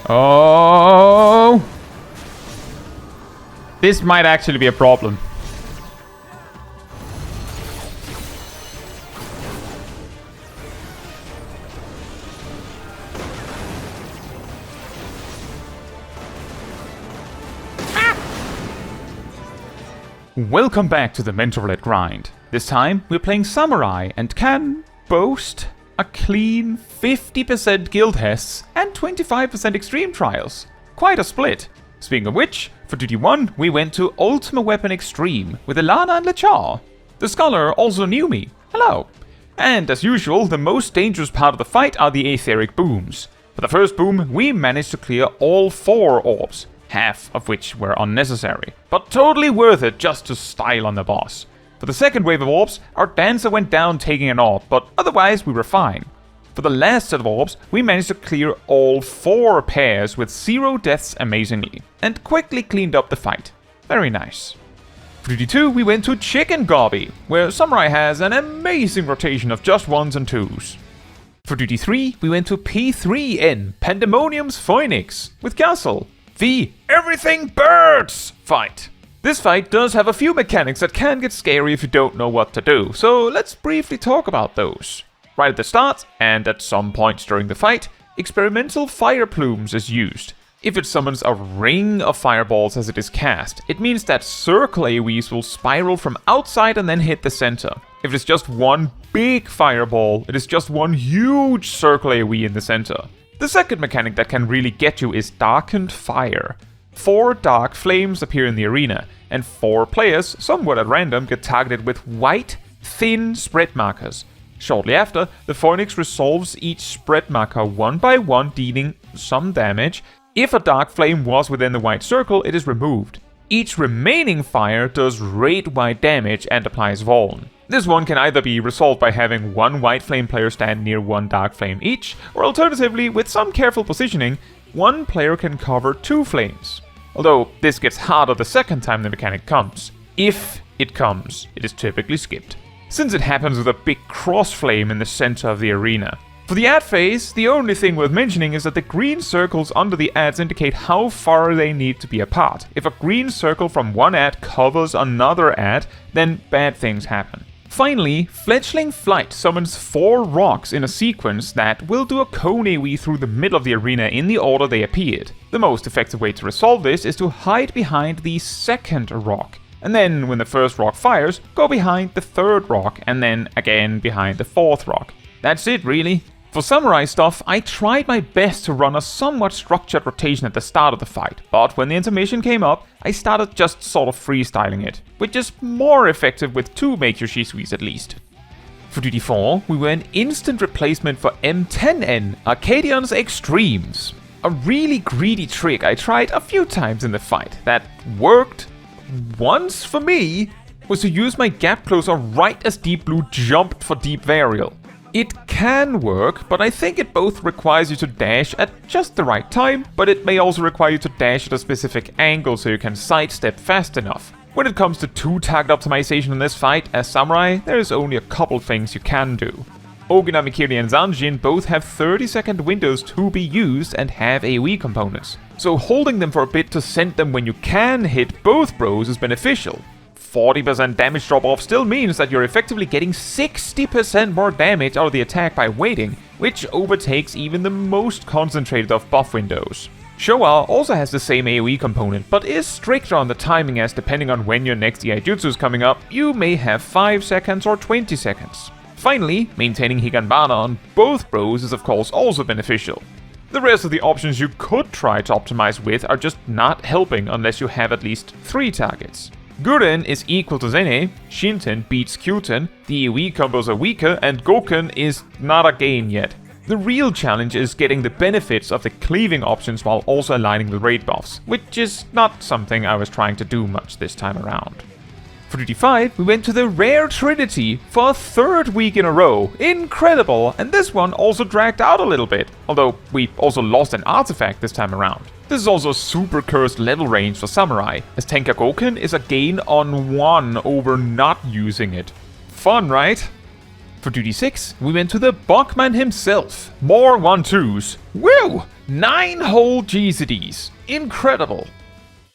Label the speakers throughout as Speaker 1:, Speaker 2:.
Speaker 1: Oh! This might actually be a problem. Welcome back to the Mentor Roulette grind. This time we're playing Samurai and can boast a clean 50% guild hests and 25% extreme trials. Quite a split. Speaking of which, for duty 1 we went to Ultima Weapon Extreme with Ilana and Lachar. The Scholar also knew me. Hello. And as usual, the most dangerous part of the fight are the etheric booms. For the first boom, we managed to clear all 4 orbs, half of which were unnecessary, but totally worth it just to style on the boss. For the second wave of orbs, our dancer went down taking an orb, but otherwise we were fine. For the last set of orbs, we managed to clear all 4 pairs with 0 deaths amazingly, and quickly cleaned up the fight. Very nice. For duty 2, we went to Chicken Gobby, where Samurai has an amazing rotation of just 1s and 2s. For duty 3, we went to P3N, Pandæmonium's Phoinix, with Castle, the Everything Birds fight. This fight does have a few mechanics that can get scary if you don't know what to do, so let's briefly talk about those. Right at the start, and at some points during the fight, experimental fire plumes is used. If it summons a ring of fireballs as it is cast, it means that circle AoEs will spiral from outside and then hit the center. If it's just one big fireball, it is just one huge circle AoE in the center. The second mechanic that can really get you is Darkened Fire. 4 dark flames appear in the arena, and 4 players, somewhat at random, get targeted with white, thin spread markers. Shortly after, the Phoinix resolves each spread marker one by one, dealing some damage. If a dark flame was within the white circle, it is removed. Each remaining fire does raid-wide damage and applies Vuln. This one can either be resolved by having 1 white flame player stand near 1 dark flame each, or alternatively, with some careful positioning, 1 player can cover 2 flames. Although this gets harder the second time the mechanic comes. If it comes, it is typically skipped, since it happens with a big cross flame in the center of the arena. For the ad phase, the only thing worth mentioning is that the green circles under the ads indicate how far they need to be apart. If a green circle from one ad covers another ad, then bad things happen. Finally, Fledgling Flight summons 4 rocks in a sequence that will do a cone AoE through the middle of the arena in the order they appeared. The most effective way to resolve this is to hide behind the second rock, and then when the first rock fires, go behind the third rock, and then again behind the fourth rock. That's it really. For Samurai stuff, I tried my best to run a somewhat structured rotation at the start of the fight, but when the intermission came up, I started just sort of freestyling it, which is more effective with 2 major Shisuis at least. For duty 4, we were an instant replacement for M10N, Arcadion's X-tremes. A really greedy trick I tried a few times in the fight that worked once for me was to use my gap closer right as Deep Blue jumped for Deep Varial. It can work, but I think it both requires you to dash at just the right time, but it may also require you to dash at a specific angle so you can sidestep fast enough. When it comes to 2-target optimization in this fight, as Samurai, there is only a couple things you can do. Ogina, Mikiri and Zanjin both have 30-second windows to be used and have AoE components, so holding them for a bit to send them when you can hit both bros is beneficial. 40% damage drop-off still means that you're effectively getting 60% more damage out of the attack by waiting, which overtakes even the most concentrated of buff windows. Showa also has the same AoE component, but is stricter on the timing as depending on when your next Iaijutsu is coming up, you may have 5 seconds or 20 seconds. Finally, maintaining Higanbana on both bros is of course also beneficial. The rest of the options you could try to optimize with are just not helping unless you have at least 3 targets. Guren is equal to Zene, Shinten beats Kyuten, the AoE combos are weaker, and Goken is not a gain yet. The real challenge is getting the benefits of the cleaving options while also aligning the raid buffs, which is not something I was trying to do much this time around. For duty 5, we went to the Rare Trinity for a 3rd week in a row. Incredible, and this one also dragged out a little bit, although we also lost an artifact this time around. This is also a super cursed level range for Samurai, as Tenkagoken is a gain on 1 over not using it. Fun, right? For duty 6, we went to the Bockman himself. More 1-2s. Woo! 9 whole GCDs. Incredible.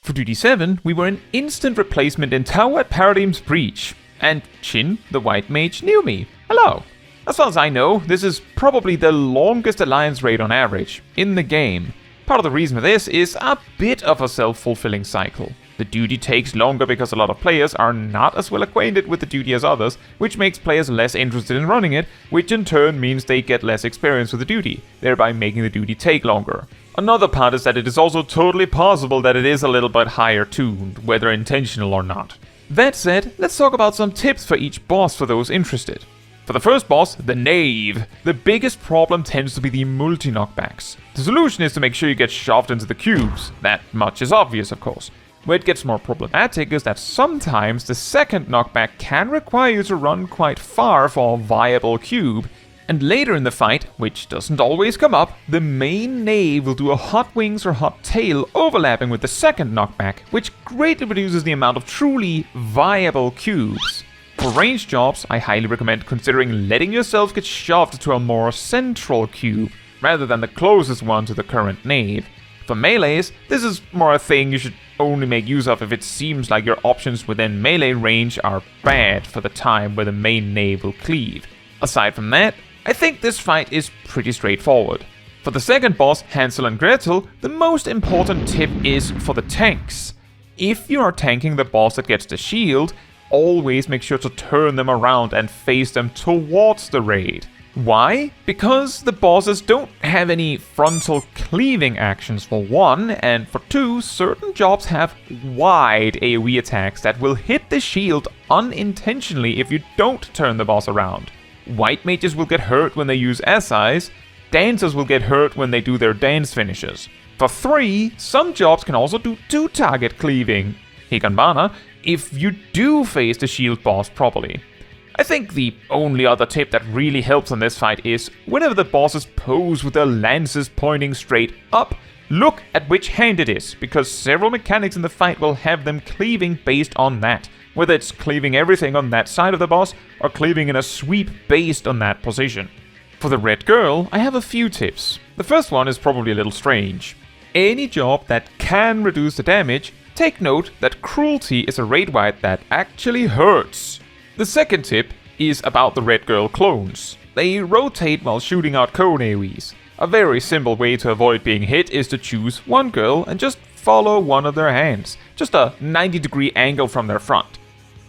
Speaker 1: For duty 7, we were an instant replacement in tower at Paradigm's Breach. And Chin, the white mage, knew me. Hello. As far as I know, this is probably the longest alliance raid on average in the game. Part of the reason for this is a bit of a self-fulfilling cycle. The duty takes longer because a lot of players are not as well acquainted with the duty as others, which makes players less interested in running it, which in turn means they get less experience with the duty, thereby making the duty take longer. Another part is that it is also totally possible that it is a little bit higher tuned, whether intentional or not. That said, let's talk about some tips for each boss for those interested. For the first boss, the Knave, the biggest problem tends to be the multi-knockbacks. The solution is to make sure you get shoved into the cubes. That much is obvious, of course. Where it gets more problematic is that sometimes the second knockback can require you to run quite far for a viable cube, and later in the fight, which doesn't always come up, the main Knave will do a hot wings or hot tail overlapping with the second knockback, which greatly reduces the amount of truly viable cubes. For ranged jobs, I highly recommend considering letting yourself get shoved to a more central cube, rather than the closest one to the current Knave. For melees, this is more a thing you should only make use of if it seems like your options within melee range are bad for the time where the main Knave will cleave. Aside from that, I think this fight is pretty straightforward. For the second boss, Hansel and Gretel, the most important tip is for the tanks. If you are tanking the boss that gets the shield, always make sure to turn them around and face them towards the raid. Why? Because the bosses don't have any frontal cleaving actions for one, and for two, certain jobs have wide AoE attacks that will hit the shield unintentionally if you don't turn the boss around. White mages will get hurt when they use SIs, dancers will get hurt when they do their dance finishes. For three, some jobs can also do two-target cleaving, Higanbana, if you do face the shield boss properly. I think the only other tip that really helps on this fight is, whenever the bosses pose with their lances pointing straight up, look at which hand it is, because several mechanics in the fight will have them cleaving based on that, whether it's cleaving everything on that side of the boss, or cleaving in a sweep based on that position. For the red girl, I have a few tips. The first one is probably a little strange. Any job that can reduce the damage, take note that Cruelty is a raid wipe that actually hurts. The second tip is about the Red Girl clones. They rotate while shooting out cone AoEs. A very simple way to avoid being hit is to choose one girl and just follow one of their hands, just a 90-degree angle from their front.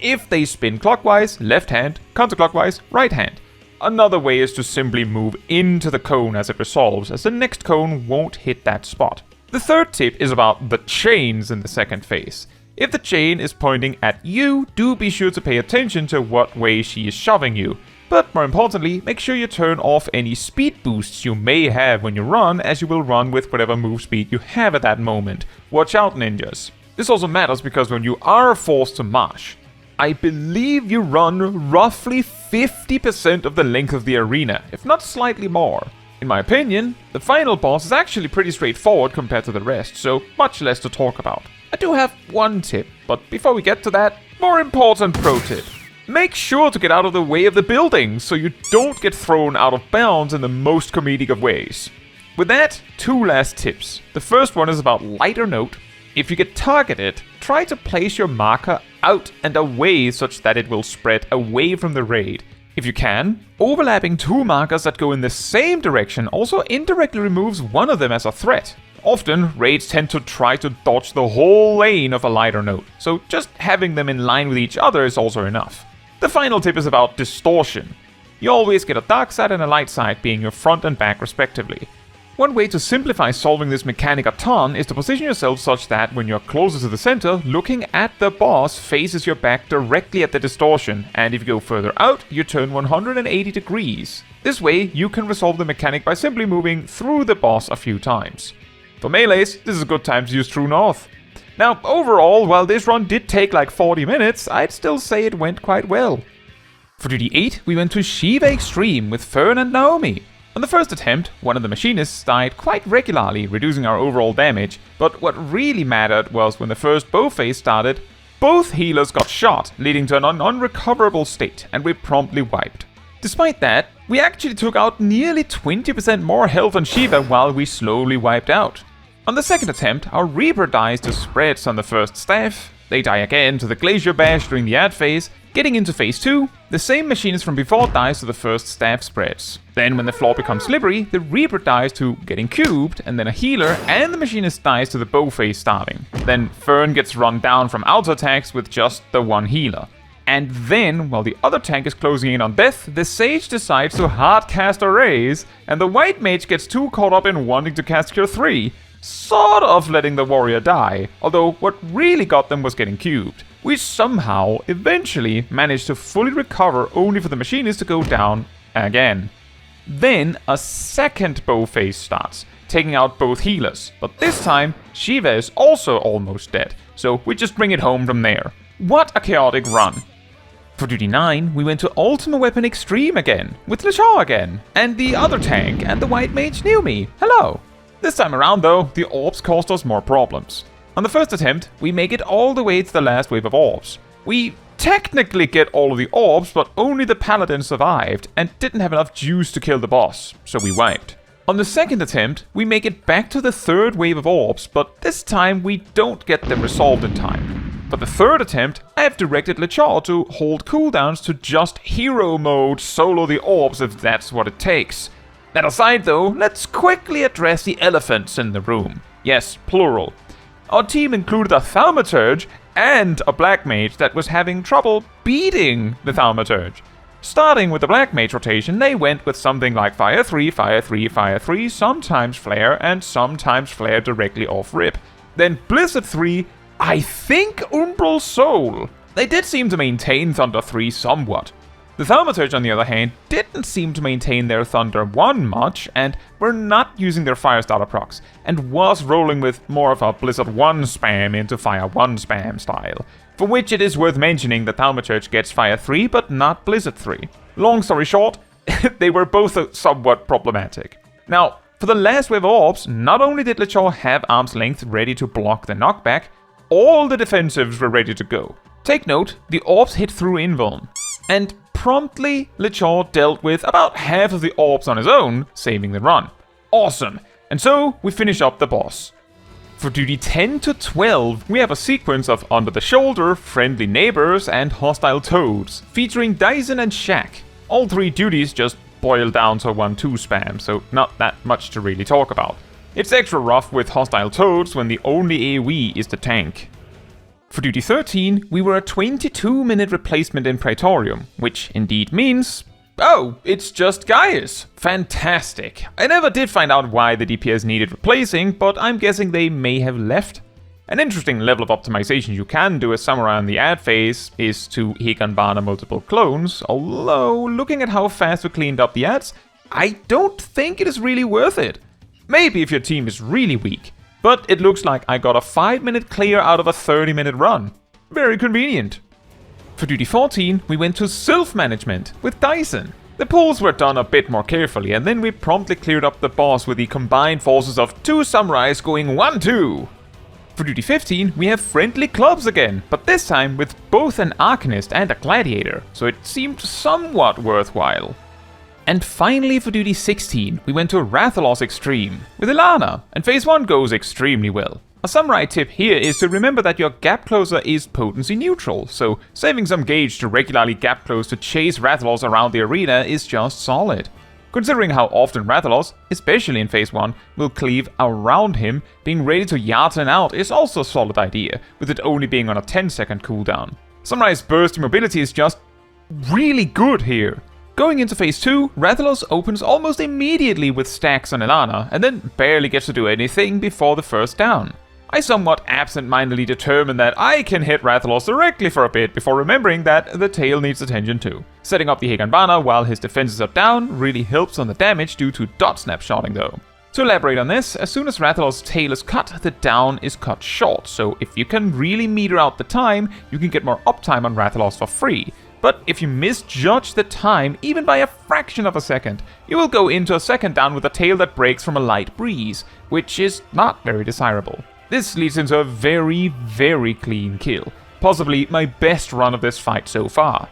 Speaker 1: If they spin clockwise, left hand, counterclockwise, right hand. Another way is to simply move into the cone as it resolves, as the next cone won't hit that spot. The third tip is about the chains in the second phase. If the chain is pointing at you, do be sure to pay attention to what way she is shoving you. But more importantly, make sure you turn off any speed boosts you may have when you run, as you will run with whatever move speed you have at that moment. Watch out, ninjas. This also matters because when you are forced to march, I believe you run roughly 50% of the length of the arena, if not slightly more. In my opinion, the final boss is actually pretty straightforward compared to the rest, so much less to talk about. I do have one tip, but before we get to that, more important pro tip. Make sure to get out of the way of the buildings so you don't get thrown out of bounds in the most comedic of ways. With that, two last tips. The first one is about lighter note. If you get targeted, try to place your marker out and away such that it will spread away from the raid. If you can, overlapping two markers that go in the same direction also indirectly removes one of them as a threat. Often, raids tend to try to dodge the whole lane of a lighter note, so just having them in line with each other is also enough. The final tip is about distortion. You always get a dark side and a light side being your front and back respectively. One way to simplify solving this mechanic a ton is to position yourself such that when you're closer to the center, looking at the boss faces your back directly at the distortion, and if you go further out, you turn 180 degrees. This way, you can resolve the mechanic by simply moving through the boss a few times. For melees, this is a good time to use True North. Now, overall, while this run did take like 40 minutes, I'd still say it went quite well. For duty 8, we went to Shiva Extreme with Fern and Naomi. On the first attempt, one of the machinists died quite regularly, reducing our overall damage, but what really mattered was when the first bow phase started, both healers got shot, leading to an unrecoverable state, and we promptly wiped. Despite that, we actually took out nearly 20% more health on Shiva while we slowly wiped out. On the second attempt, our Reaper dies to spreads on the first staff, they die again to the Glacier Bash during the ad phase. Getting into phase 2, the same machinist from before dies to the first staff spreads. Then when the floor becomes slippery, the Reaper dies to getting cubed, and then a healer and the machinist dies to the bow phase starting. Then Fern gets run down from auto attacks with just the one healer. And then, while the other tank is closing in on death, the Sage decides to hardcast a raise, and the White Mage gets too caught up in wanting to cast Cure 3, sort of letting the warrior die, although what really got them was getting cubed. We somehow, eventually, managed to fully recover only for the machinist to go down again. Then, a second bow phase starts, taking out both healers, but this time, Shiva is also almost dead, so we just bring it home from there. What a chaotic run! For Duty 9, we went to Ultima Weapon Extreme again, with LeChaw again, and the other tank and the White Mage knew me. Hello! This time around though, the orbs caused us more problems. On the first attempt, we make it all the way to the last wave of orbs. We technically get all of the orbs, but only the paladin survived and didn't have enough juice to kill the boss, so we wiped. On the second attempt, we make it back to the third wave of orbs, but this time we don't get them resolved in time. For the third attempt, I have directed LeChaw to hold cooldowns to just hero mode solo the orbs if that's what it takes. That aside though, let's quickly address the elephants in the room. Yes, plural. Our team included a Thaumaturge and a Black Mage that was having trouble beating the Thaumaturge. Starting with the Black Mage rotation, they went with something like Fire 3, Fire 3, Fire 3, sometimes Flare, and sometimes Flare directly off rip. Then Blizzard 3, I think Umbral Soul. They did seem to maintain Thunder 3 somewhat. The Thaumaturge, on the other hand, didn't seem to maintain their Thunder 1 much, and were not using their Firestarter procs, and was rolling with more of a Blizzard 1 spam into Fire 1 spam style, for which it is worth mentioning that Thaumaturge gets Fire 3 but not Blizzard 3. Long story short, they were both somewhat problematic. Now, for the last wave of orbs, not only did LeChaw have Arm's Length ready to block the knockback, all the defensives were ready to go. Take note, the orbs hit through Invuln, and promptly, LeChaw dealt with about half of the orbs on his own, saving the run. Awesome! And so, we finish up the boss. For Duty 10 to 12, we have a sequence of Under the Shoulder, Friendly Neighbors, and Hostile Toads, featuring Dyson and Shaq. All three duties just boil down to 1-2 spam, so not that much to really talk about. It's extra rough with Hostile Toads when the only AoE is the tank. For Duty 13, we were a 22-minute replacement in Praetorium, which indeed means... oh, it's just Gaius! Fantastic! I never did find out why the DPS needed replacing, but I'm guessing they may have left. An interesting level of optimization you can do as Samurai in the ad phase is to Higanbana multiple clones, although looking at how fast we cleaned up the ads, I don't think it is really worth it. Maybe if your team is really weak. But it looks like I got a 5-minute clear out of a 30-minute run. Very convenient. For Duty 14, we went to self-management with Dyson. The pulls were done a bit more carefully, and then we promptly cleared up the boss with the combined forces of 2 samurais going 1-2. For Duty 15, we have friendly clubs again, but this time with both an Arcanist and a Gladiator, so it seemed somewhat worthwhile. And finally for Duty 16, we went to Rathalos Extreme with Ilana, and Phase 1 goes extremely well. A samurai tip here is to remember that your gap closer is potency neutral, so saving some gauge to regularly gap close to chase Rathalos around the arena is just solid. Considering how often Rathalos, especially in Phase 1, will cleave around him, being ready to Yarten out is also a solid idea, with it only being on a 10-second cooldown. Samurai's burst mobility is just really good here. Going into Phase 2, Rathalos opens almost immediately with stacks on Ilana, and then barely gets to do anything before the first down. I somewhat absent-mindedly determine that I can hit Rathalos directly for a bit before remembering that the tail needs attention too. Setting up the Higanbana while his defenses are down really helps on the damage due to dot snapshotting though. To elaborate on this, as soon as Rathalos' tail is cut, the down is cut short, so if you can really meter out the time, you can get more uptime on Rathalos for free. But if you misjudge the time, even by a fraction of a second, you will go into a second down with a tail that breaks from a light breeze, which is not very desirable. This leads into a very, very clean kill, possibly my best run of this fight so far.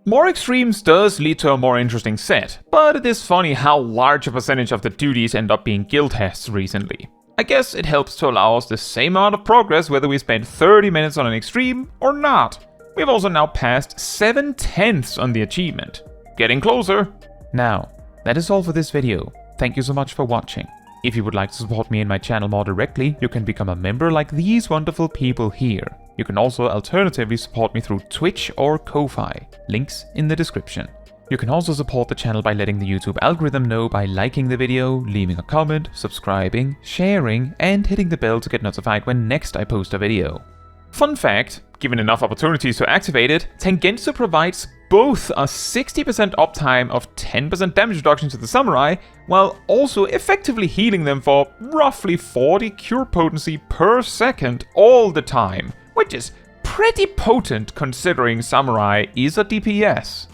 Speaker 1: More extremes does lead to a more interesting set, but it is funny how large a percentage of the duties end up being guild tests recently. I guess it helps to allow us the same amount of progress whether we spend 30 minutes on an extreme or not. We've also now passed 7/10 on the achievement. Getting closer. Now, that is all for this video. Thank you so much for watching. If you would like to support me and my channel more directly, you can become a member like these wonderful people here. You can also alternatively support me through Twitch or Ko-Fi. Links in the description. You can also support the channel by letting the YouTube algorithm know by liking the video, leaving a comment, subscribing, sharing, and hitting the bell to get notified when next I post a video. Fun fact, given enough opportunities to activate it, Tengensu provides both a 60% uptime of 10% damage reduction to the samurai, while also effectively healing them for roughly 40 cure potency per second all the time, which is pretty potent considering samurai is a DPS.